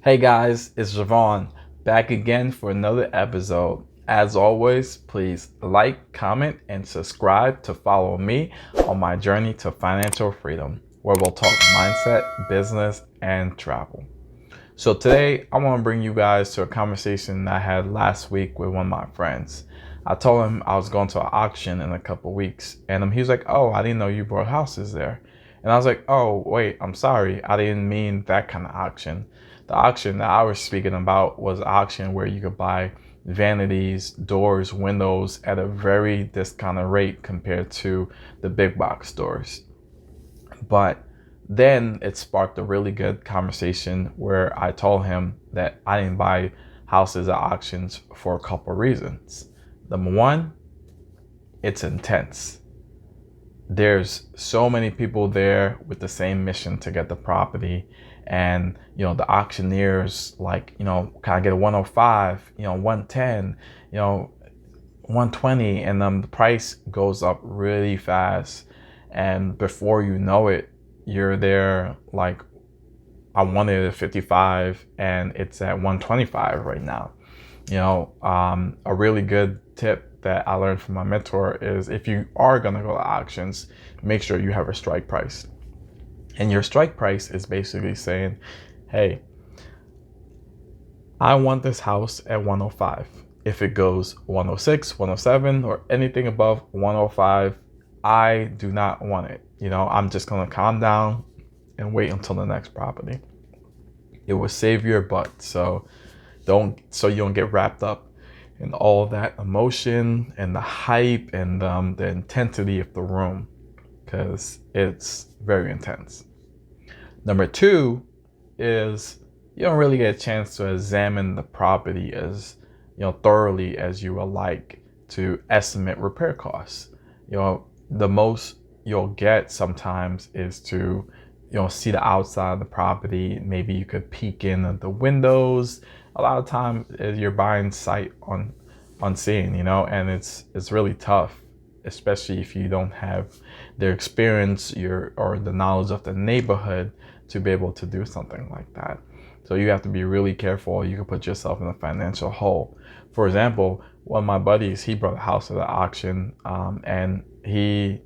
Hey guys, it's Javon back again for another episode. As always, please like, comment, and subscribe to follow me on my journey to financial freedom, where we'll talk mindset, business, and travel. So today, I want to bring you guys to a conversation that I had last week with one of my friends. I told him I was going to an auction in a couple weeks, and he was like, "Oh, I didn't know you brought houses there." And I was like, "Oh, wait, I'm sorry. I didn't mean that kind of auction. The auction that I was speaking about was an auction where you could buy vanities, doors, windows at a very discounted rate compared to the big box stores." But then it sparked a really good conversation where I told him that I didn't buy houses at auctions for a couple reasons. Number one, it's intense. There's so many people there with the same mission to get the property, and the auctioneers, like, can I get a 105, 110, 120, and the price goes up really fast, and before you know it, you're there like, I wanted a 55 and it's at 125 right now. A really good tip that I learned from my mentor is, if you are going to go to auctions, make sure you have a strike price. And your strike price is basically saying, hey, I want this house at 105. If it goes 106, 107, or anything above 105, I do not want it. I'm just going to calm down and wait until the next property. It will save your butt. So you don't get wrapped up in all that emotion and the hype and the intensity of the room, because it's very intense. Number two is, you don't really get a chance to examine the property as thoroughly as you would like to estimate repair costs. The most you'll get sometimes is to see the outside of the property. Maybe you could peek in at the windows. A lot of times you're buying sight unseen, and it's really tough, especially if you don't have the experience or the knowledge of the neighborhood to be able to do something like that. So you have to be really careful. You can put yourself in a financial hole. For example, one of my buddies, he brought a house to the auction, and he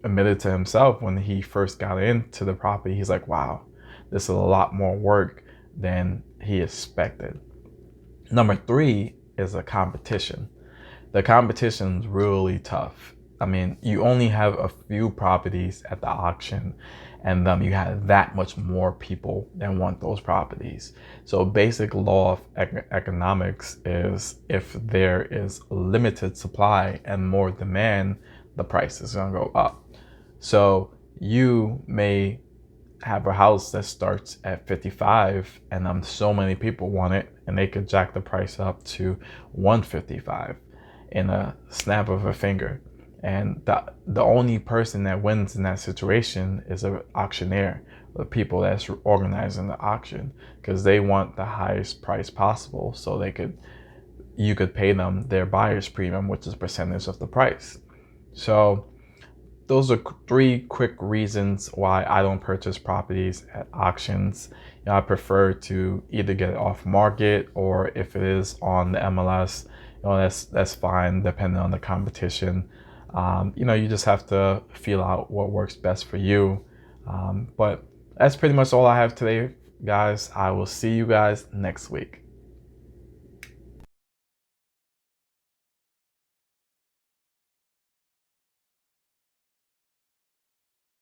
admitted to himself when he first got into the property, he's like, wow, this is a lot more work than he expected. Number three is a competition. The competition's really tough. I mean, you only have a few properties at the auction, and you have that much more people that want those properties. So basic law of economics is, if there is limited supply and more demand, the price is going to go up. So you may have a house that starts at 55 and so many people want it, and they could jack the price up to 155 in a snap of a finger. And the only person that wins in that situation is an auctioneer, the people that's organizing the auction, because they want the highest price possible, so you could pay them their buyer's premium, which is a percentage of the price. So those are three quick reasons why I don't purchase properties at auctions. I prefer to either get it off market, or if it is on the MLS, that's fine, depending on the competition. You just have to feel out what works best for you. But that's pretty much all I have today, guys. I will see you guys next week.